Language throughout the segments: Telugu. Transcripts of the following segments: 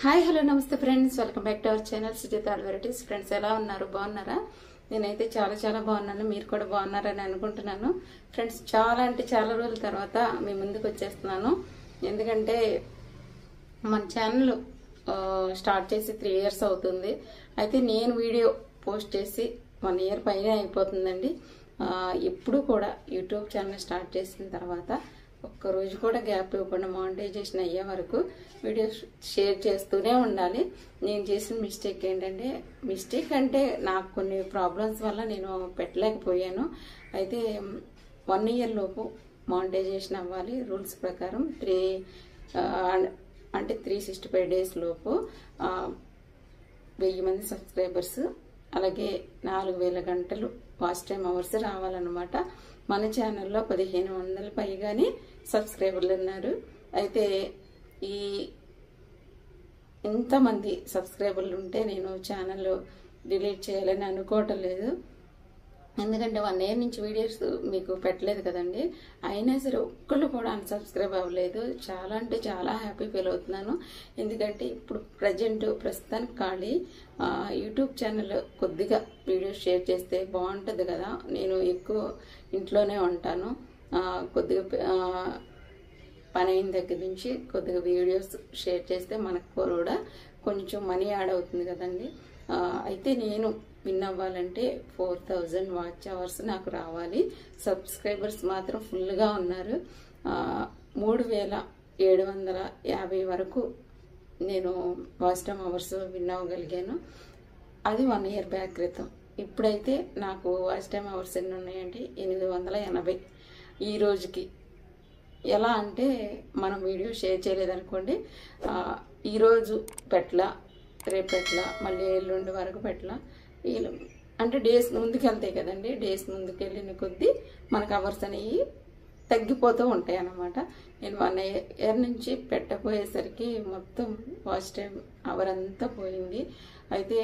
హాయ్ హలో నమస్తే friends, welcome back to our channel Sujatha all varieties. Friends ఎలా ఉన్నారు? బాగున్నారా? నేనైతే చాలా చాలా బాగున్నాను. మీరు కూడా బాగున్నారని అనుకుంటున్నాను. ఫ్రెండ్స్ చాలా అంటే చాలా రోజుల తర్వాత మీ ముందుకు వచ్చేస్తున్నాను. ఎందుకంటే మన ఛానల్ స్టార్ట్ చేసి 3 years అవుతుంది. అయితే నేను వీడియో పోస్ట్ చేసి 1 year పైన అయిపోతుందండి. ఎప్పుడు కూడా యూట్యూబ్ ఛానల్ స్టార్ట్ చేసిన తర్వాత ఒక్కరోజు కూడా గ్యాప్ ఇవ్వకుండా మానిటైజేషన్ అయ్యే వరకు వీడియోస్ షేర్ చేస్తూనే ఉండాలి. నేను చేసిన మిస్టేక్ అంటే నాకు కొన్ని ప్రాబ్లమ్స్ వల్ల నేను పెట్టలేకపోయాను. అయితే 1 year లోపు మానిటైజేషన్ అవ్వాలి. రూల్స్ ప్రకారం 365 days లోపు 1000 మంది సబ్స్క్రైబర్స్, అలాగే 4000 గంటలు వాచ్ టైం అవర్స్ రావాలన్నమాట. మన ఛానల్లో 1500 పైగానే సబ్స్క్రైబర్లు ఉన్నారు. అయితే ఇంతమంది సబ్స్క్రైబర్లు ఉంటే నేను ఛానల్ డిలీట్ చేయాలని అనుకోవటం లేదు. ఎందుకంటే 1 year నుంచి వీడియోస్ మీకు పెట్టలేదు కదండి. అయినా సరే ఒక్కళ్ళు కూడా అన్సబ్స్క్రైబ్ అవ్వలేదు. చాలా అంటే చాలా హ్యాపీ ఫీల్ అవుతున్నాను. ఎందుకంటే ఇప్పుడు ప్రస్తుతానికి ఖాళీ. యూట్యూబ్ ఛానల్ కొద్దిగా వీడియోస్ షేర్ చేస్తే బాగుంటుంది కదా. నేను ఎక్కువ ఇంట్లోనే ఉంటాను. కొద్దిగా పని అయిన దగ్గర నుంచి కొద్దిగా వీడియోస్ షేర్ చేస్తే మనకు కూడా కొంచెం మనీ యాడ్ అవుతుంది కదండి. అయితే నేను విన్ అవ్వాలంటే 4000 వాచ్ అవర్స్ నాకు రావాలి. సబ్స్క్రైబర్స్ మాత్రం ఫుల్గా ఉన్నారు. 3750 వరకు నేను వాచ్ టైం అవర్స్ విన్ అవ్వగలిగాను. అది 1 year బ్యాక్ క్రితం. ఇప్పుడైతే నాకు వాచ్ టైం అవర్స్ ఎన్ని ఉన్నాయంటే 880 ఈ రోజుకి. ఎలా అంటే మనం వీడియో షేర్ చేయలేదనుకోండి, ఈరోజు పెట్టలా, రేపు పెట్టలా, మళ్ళీ ఎల్లుండి వరకు పెట్టలా, అంటే డేస్ ముందుకు వెళ్తాయి కదండి. డేస్ ముందుకు వెళ్ళిన కొద్దీ మనకు అవర్స్ అనేవి తగ్గిపోతూ ఉంటాయి అన్నమాట. నేను 1 year నుంచి పెట్టకపోయేసరికి మొత్తం వాచ్ టైం అవర్ అంతా పోయింది. అయితే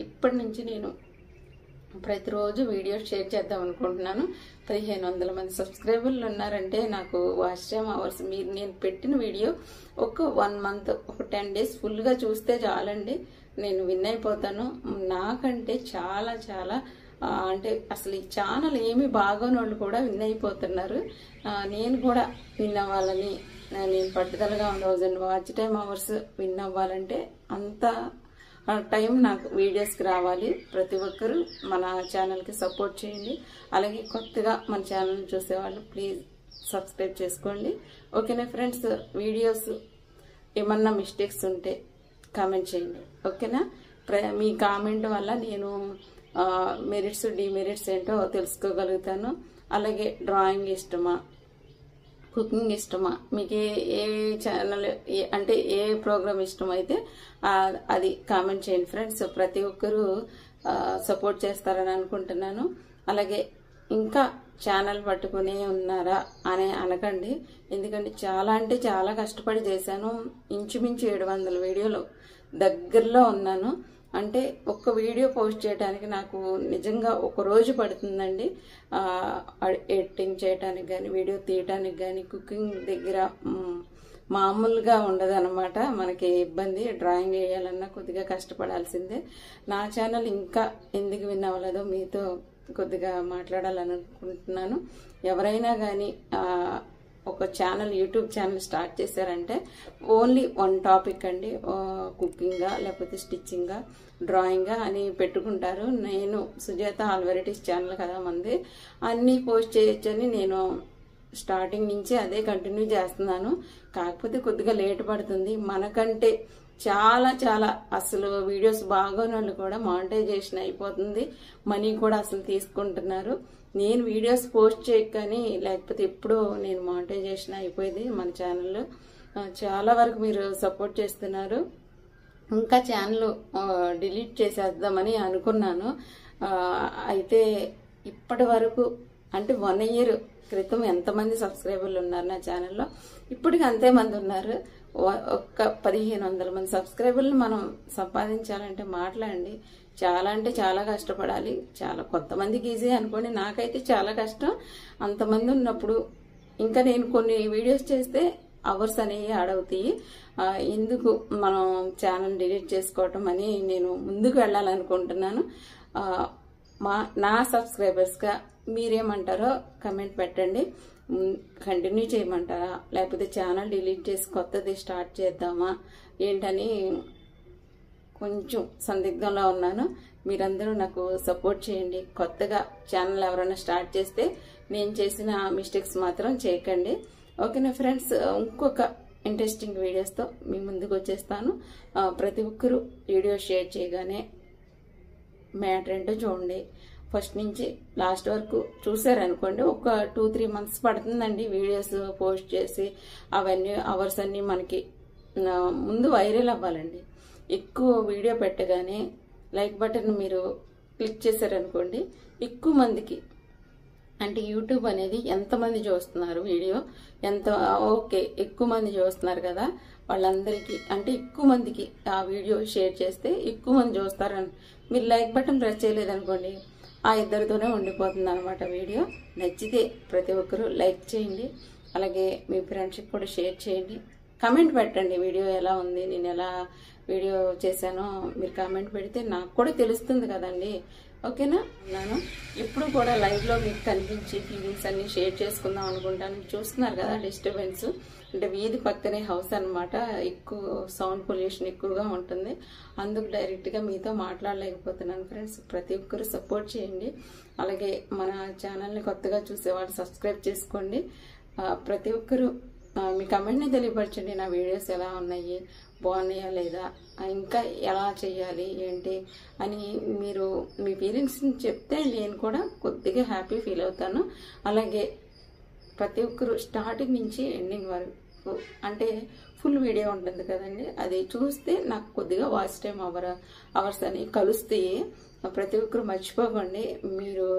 ఇప్పటి నుంచి నేను ప్రతిరోజు వీడియో షేర్ చేద్దాం అనుకుంటున్నాను. 1500 మంది సబ్స్క్రైబర్లు ఉన్నారంటే నాకు వాచ్ టైం అవర్స్ నేను పెట్టిన వీడియో ఒక 1 month, ఒక 10 days ఫుల్గా చూస్తే చాలండి, నేను విన్ అయిపోతాను. నాకంటే చాలా చాలా అంటే అసలు ఈ ఛానల్ ఏమి బాగోని వాళ్ళు కూడా విన్ అయిపోతున్నారు. నేను కూడా విన్ అవ్వాలని నేను పట్టుదలగా 1000 వాచ్ టైం అవర్స్ విన్ అవ్వాలంటే అంత టైం నాకు వీడియోస్కి రావాలి. ప్రతి ఒక్కరూ మన ఛానల్కి సపోర్ట్ చేయండి. అలాగే కొత్తగా మన ఛానల్ చూసేవాళ్ళు ప్లీజ్ సబ్స్క్రైబ్ చేసుకోండి. ఓకేనా ఫ్రెండ్స్? వీడియోస్ ఏమన్నా మిస్టేక్స్ ఉంటే కామెంట్ చేయండి. ఓకేనా? మీ కామెంట్ వల్ల నేను మెరిట్స్ డిమెరిట్స్ ఏంటో తెలుసుకోగలుగుతాను. అలాగే డ్రాయింగ్ ఇష్టమా, కుకింగ్ ఇష్టమా, మీకు ఏ ఛానల్ అంటే ఏ ప్రోగ్రామ్ ఇష్టమైతే అది కామెంట్ చేయండి ఫ్రెండ్స్. ప్రతి ఒక్కరూ సపోర్ట్ చేస్తారని అనుకుంటున్నాను. అలాగే ఇంకా ఛానల్ పట్టుకునే ఉన్నారా అని అనకండి. ఎందుకంటే చాలా అంటే చాలా కష్టపడి చేశాను. ఇంచుమించు 700 వీడియోలు దగ్గరలో ఉన్నాను. అంటే ఒక్క వీడియో పోస్ట్ చేయడానికి నాకు నిజంగా ఒక రోజు పడుతుందండి. ఎడిటింగ్ చేయడానికి కానీ, వీడియో తీయటానికి కానీ, కుకింగ్ దగ్గర మామూలుగా ఉండదు అనమాట. మనకి ఇబ్బంది. డ్రాయింగ్ వేయాలన్నా కొద్దిగా కష్టపడాల్సిందే. నా ఛానల్ ఇంకా ఎందుకు విన్ అవ్వలేదో మీతో కొద్దిగా మాట్లాడాలనుకుంటున్నాను. ఎవరైనా కానీ ఒక ఛానల్, యూట్యూబ్ ఛానల్ స్టార్ట్ చేశారంటే ఓన్లీ 1 టాపిక్ అండి, కుకింగా లేకపోతే స్టిచ్చింగా, డ్రాయింగా అని పెట్టుకుంటారు. నేను సుజాత ఆల్ వెరైటీస్ ఛానల్ కదా మంది, అన్నీ పోస్ట్ చేయొచ్చని నేను స్టార్టింగ్ నుంచి అదే కంటిన్యూ చేస్తున్నాను. కాకపోతే కొద్దిగా లేట్ పడుతుంది. మనకంటే చాలా చాలా అసలు వీడియోస్ బాగోని వాళ్ళు కూడా మానిటైజేషన్ అయిపోతుంది. మనీ కూడా అసలు తీసుకుంటున్నారు. నేను వీడియోస్ పోస్ట్ చేయకని లేకపోతే ఎప్పుడో నేను మానిటైజేషన్ అయిపోయింది మన ఛానల్లో. చాలా వరకు మీరు సపోర్ట్ చేస్తున్నారు. ఇంకా ఛానల్ డిలీట్ చేసేద్దామని అనుకున్నాను. అయితే ఇప్పటి వరకు అంటే 1 year క్రితం ఎంతమంది సబ్స్క్రైబర్లు ఉన్నారు నా ఛానల్లో, ఇప్పటికి అంతే మంది ఉన్నారు. ఒక్క 1500 మంది సబ్స్క్రైబర్లు మనం సంపాదించాలంటే మాట్లాడండి. చాలా అంటే చాలా కష్టపడాలి. చాలా కొంతమందికి ఈజీ అనుకోండి, నాకైతే చాలా కష్టం. అంతమంది ఉన్నప్పుడు ఇంకా నేను కొన్ని వీడియోస్ చేస్తే అవర్స్ అనేవి యాడ్ అవుతాయి. ఎందుకు మనం ఛానల్ డిలీట్ చేసుకోవటం అని నేను ముందుకు వెళ్ళాలనుకుంటున్నాను. నా సబ్స్క్రైబర్స్గా మీరేమంటారో కమెంట్ పెట్టండి. కంటిన్యూ చేయమంటారా, లేకపోతే ఛానల్ డిలీట్ చేసి కొత్తది స్టార్ట్ చేద్దామా ఏంటని కొంచెం సందిగ్ధంలో ఉన్నాను. మీరందరూ నాకు సపోర్ట్ చేయండి. కొత్తగా ఛానల్ ఎవరైనా స్టార్ట్ చేస్తే నేను చేసిన మిస్టేక్స్ మాత్రం చేయకండి. ఓకేనా ఫ్రెండ్స్, ఇంకొక ఇంట్రెస్టింగ్ వీడియోస్తో మీ ముందుకు వచ్చేస్తాను. ప్రతి ఒక్కరూ వీడియో షేర్ చేయగానే మ్యాటర్ ఏంటో చూడండి. ఫస్ట్ నుంచి లాస్ట్ వరకు చూసారనుకోండి, ఒక 2-3 మంత్స్ పడుతుందండి వీడియోస్ పోస్ట్ చేసి అవన్నీ అవర్స్ అన్నీ మనకి ముందు వైరల్ అవ్వాలండి. ఎక్కువ వీడియో పెట్టగానే లైక్ బటన్ మీరు క్లిక్ చేశారనుకోండి, ఎక్కువ మందికి అంటే యూట్యూబ్ అనేది ఎంతమంది చూస్తున్నారు వీడియో ఓకే ఎక్కువ మంది చూస్తున్నారు కదా, వాళ్ళందరికీ అంటే ఎక్కువ మందికి ఆ వీడియో షేర్ చేస్తే ఎక్కువ మంది చూస్తారని మీరు లైక్ బటన్ ప్రెస్ చేయలేదనుకోండి, ఆ ఇద్దరితోనే ఉండిపోతుంది అనమాట. వీడియో నచ్చితే ప్రతి ఒక్కరూ లైక్ చేయండి, అలాగే మీ ఫ్రెండ్స్కి కూడా షేర్ చేయండి. కమెంట్ పెట్టండి వీడియో ఎలా ఉంది, నేను ఎలా వీడియో చేశానో మీరు కామెంట్ పెడితే నాకు కూడా తెలుస్తుంది కదండి. ఓకేనా, నేను ఇప్పుడు కూడా లైవ్లో మీకు కనిపించి ఫీలింగ్స్ అన్ని షేర్ చేసుకుందాం అనుకుంటాను. చూస్తున్నారు కదా డిస్టర్బెన్స్, అంటే వీధి పక్కనే హౌస్ అనమాట, ఎక్కువ సౌండ్ పొల్యూషన్ ఎక్కువగా ఉంటుంది. అందుకు డైరెక్ట్గా మీతో మాట్లాడలేకపోతున్నాను ఫ్రెండ్స్. ప్రతి ఒక్కరు సపోర్ట్ చేయండి, అలాగే మన ఛానల్ని కొత్తగా చూసేవాళ్ళు సబ్స్క్రైబ్ చేసుకోండి. ప్రతి ఒక్కరు మీ కమెంట్ని తెలియపరచండి, నా వీడియోస్ ఎలా ఉన్నాయి, బాగున్నాయా లేదా, ఇంకా ఎలా చేయాలి ఏంటి అని మీరు మీ ఫీలింగ్స్ని చెప్తే నేను కూడా కొద్దిగా హ్యాపీ ఫీల్ అవుతాను. అలాగే ప్రతి ఒక్కరు స్టార్టింగ్ నుంచి ఎండింగ్ వరకు అంటే ఫుల్ వీడియో ఉంటుంది కదండి, అది చూస్తే నాకు కొద్దిగా వాచ్ టైం అవర్స్ అని కలుస్తాయి. ప్రతి ఒక్కరు మర్చిపోకండి, మీరు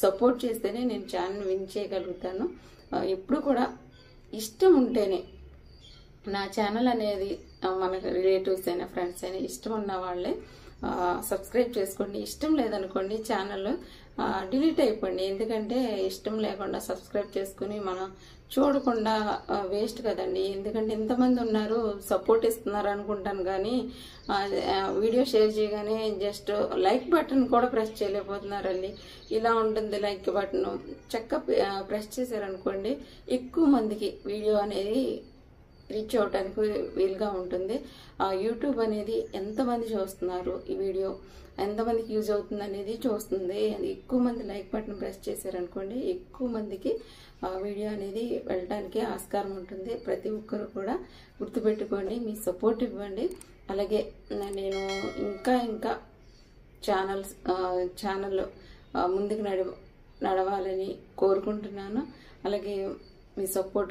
సపోర్ట్ చేస్తేనే నేను ఛానల్ విన్ చేయగలుగుతాను. ఎప్పుడు కూడా ఇష్టం ఉంటేనే నా ఛానల్ అనేది మనకు రిలేటివ్స్ అయినా ఫ్రెండ్స్ అయినా ఇష్టం ఉన్న వాళ్ళే సబ్స్క్రైబ్ చేసుకోండి. ఇష్టం లేదనుకోండి ఛానల్ డిలీట్ అయిపోండి. ఎందుకంటే ఇష్టం లేకుండా సబ్స్క్రైబ్ చేసుకుని మనం చూడకుండా వేస్ట్ కదండి. ఎందుకంటే ఎంతమంది ఉన్నారు సపోర్ట్ ఇస్తున్నారు అనుకుంటాను, కానీ వీడియో షేర్ చేయగానే జస్ట్ లైక్ బటన్ కూడా ప్రెస్ చేయలేకపోతున్నారండి. ఇలా ఉంటుంది లైక్ బటన్, చక్కగా ప్రెస్ చేశారనుకోండి ఎక్కువ మందికి వీడియో అనేది రీచ్ అవడానికి వీలుగా ఉంటుంది. యూట్యూబ్ అనేది ఎంతమంది చూస్తున్నారు, ఈ వీడియో ఎంతమందికి యూజ్ అవుతుంది అనేది చూస్తుంది. ఎక్కువ మంది లైక్ బటన్ ప్రెస్ చేశారనుకోండి ఎక్కువ మందికి వీడియో అనేది వెళ్ళడానికి ఆస్కారం ఉంటుంది. ప్రతి ఒక్కరు కూడా గుర్తుపెట్టుకోండి, మీ సపోర్ట్ ఇవ్వండి. అలాగే నేను ఇంకా ఛానల్ ముందుకు నడవాలని కోరుకుంటున్నాను. అలాగే మీ సపోర్ట్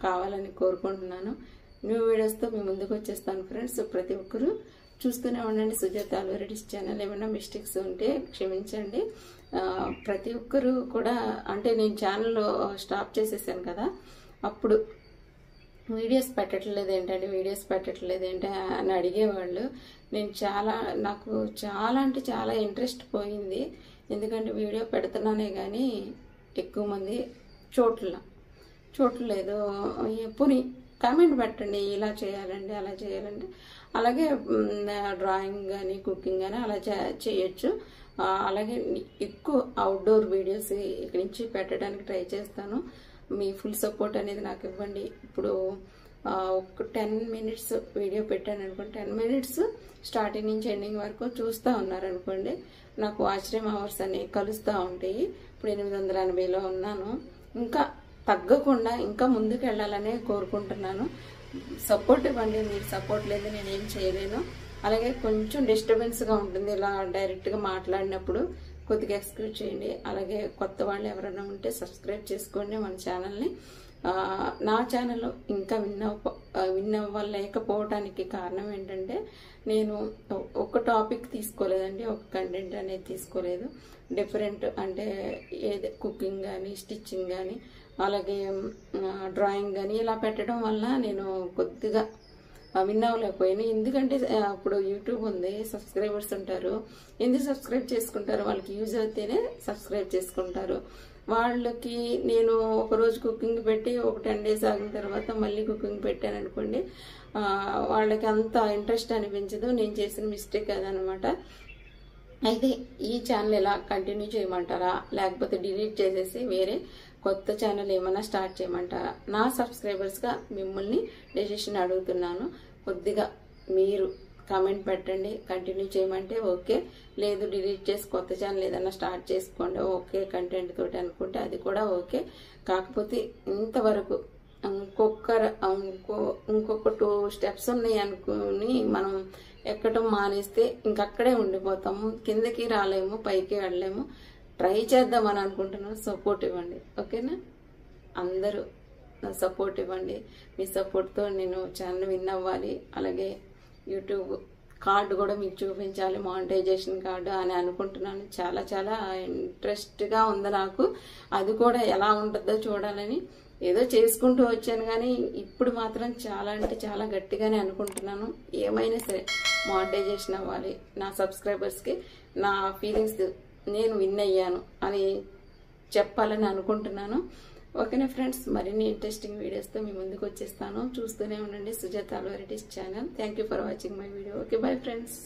కావాలని కోరుకుంటున్నాను. న్యూ వీడియోస్తో మీ ముందుకు వచ్చేస్తాను ఫ్రెండ్స్. ప్రతి ఒక్కరూ చూస్తూనే ఉండండి సుజాత ఆల్వెరైటీస్ ఛానల్. ఏమైనా మిస్టేక్స్ ఉంటే క్షమించండి. ప్రతి ఒక్కరూ కూడా అంటే నేను ఛానల్ స్టాప్ చేసేసాను కదా, అప్పుడు వీడియోస్ పెట్టట్లేదు ఏంటి అని అడిగేవాళ్ళు. నాకు చాలా అంటే చాలా ఇంట్రెస్ట్ పోయింది. ఎందుకంటే వీడియో పెడుతున్నానే కానీ ఎక్కువ మంది చూడలేదు. పోనీ కామెంట్ పెట్టండి, ఇలా చేయాలండి అలా చేయాలండి. అలాగే డ్రాయింగ్ కానీ కుకింగ్ కానీ అలా చేయొచ్చు. అలాగే ఎక్కువ అవుట్డోర్ వీడియోస్ ఇక్కడి నుంచి పెట్టడానికి ట్రై చేస్తాను. మీ ఫుల్ సపోర్ట్ అనేది నాకు ఇవ్వండి. ఇప్పుడు ఒక 10 minutes వీడియో పెట్టాను అనుకోండి, 10 minutes స్టార్టింగ్ నుంచి ఎండింగ్ వరకు చూస్తూ ఉన్నారనుకోండి, నాకు వాచ్ టైం అవర్స్ అనేవి కలుస్తూ ఉంటాయి. ఇప్పుడు 880లో ఉన్నాను. ఇంకా తగ్గకుండా ఇంకా ముందుకు వెళ్ళాలనే కోరుకుంటున్నాను. సపోర్ట్ ఇవ్వండి, మీరు సపోర్ట్ లేదు నేనేం చేయలేను. అలాగే కొంచెం డిస్టర్బెన్స్గా ఉంటుంది ఇలా డైరెక్ట్గా మాట్లాడినప్పుడు, కొద్దిగా ఎక్స్క్యూజ్ చేయండి. అలాగే కొత్త వాళ్ళు ఎవరైనా ఉంటే సబ్స్క్రైబ్ చేసుకోండి మన ఛానల్ని. నా ఛానల్ ఇంకా విన్ అవ్వలేకపోవడానికి కారణం ఏంటంటే నేను ఒక టాపిక్ తీసుకోలేదండి, ఒక కంటెంట్ అనేది తీసుకోలేదు. డిఫరెంట్ అంటే ఏది కుకింగ్ కానీ స్టిచ్చింగ్ కానీ అలాగే డ్రాయింగ్ కానీ ఇలా పెట్టడం వల్ల నేను కొద్దిగా విన్ అవ్వలేకపోయాను. ఎందుకంటే ఇప్పుడు యూట్యూబ్ ఉంది, సబ్స్క్రైబర్స్ ఉంటారు. ఎందుకు సబ్స్క్రైబ్ చేసుకుంటారు, వాళ్ళకి యూజ్ అయితేనే సబ్స్క్రైబ్ చేసుకుంటారు. వాళ్ళకి నేను ఒకరోజు కుకింగ్ పెట్టి ఒక 10 days ఆగిన తర్వాత మళ్ళీ కుకింగ్ పెట్టాను అనుకోండి, వాళ్ళకి అంత ఇంట్రెస్ట్ అనిపించదు. నేను చేసిన మిస్టేక్ అదనమాట. అయితే ఈ ఛానల్ ఎలా కంటిన్యూ చేయమంటారా, లేకపోతే డిలీట్ చేసేసి వేరే కొత్త ఛానల్ ఏమైనా స్టార్ట్ చేయమంటారా? నా సబ్స్క్రైబర్స్గా మిమ్మల్ని డెసిషన్ అడుగుతున్నాను. కొద్దిగా మీరు కామెంట్ పెట్టండి. కంటిన్యూ చేయమంటే ఓకే, లేదు డిలీట్ చేసి కొత్త ఛానల్ ఏదైనా స్టార్ట్ చేసుకోండి ఓకే, కంటెంట్ తోటి అనుకుంటే అది కూడా ఓకే. కాకపోతే ఇంతవరకు ఇంకొక 2 steps ఉన్నాయి అనుకుని మనం ఎక్కడం మానేస్తే ఇంకక్కడే ఉండిపోతాము. కిందకి రాలేము, పైకి వెళ్ళలేము. ట్రై చేద్దామని అనుకుంటున్నాను. సపోర్ట్ ఇవ్వండి, ఓకేనా? అందరూ సపోర్ట్ ఇవ్వండి. మీ సపోర్ట్తో నేను ఛానల్ విన్ అవ్వాలి. అలాగే యూట్యూబ్ కార్డు కూడా మీకు చూపించాలి, మానిటైజేషన్ కార్డు అని అనుకుంటున్నాను. చాలా చాలా ఇంట్రెస్ట్గా ఉంది నాకు. అది కూడా ఎలా ఉంటుందో చూడాలని ఏదో చేసుకుంటూ వచ్చాను, కానీ ఇప్పుడు మాత్రం చాలా అంటే చాలా గట్టిగానే అనుకుంటున్నాను. ఏమైనా సరే మానిటైజేషన్ అవ్వాలి. నా సబ్స్క్రైబర్స్కి నా ఫీలింగ్స్ నేను విన్ అయ్యాను అని చెప్పాలని అనుకుంటున్నాను. ఓకేనా ఫ్రెండ్స్, మరిన్ని ఇంట్రెస్టింగ్ వీడియోస్తో మీ ముందుకు వచ్చేస్తాను. చూస్తూనే ఉండండి సుజాత అల్వారెడ్డిస్ channel. Thank you for watching my video. Okay, bye friends.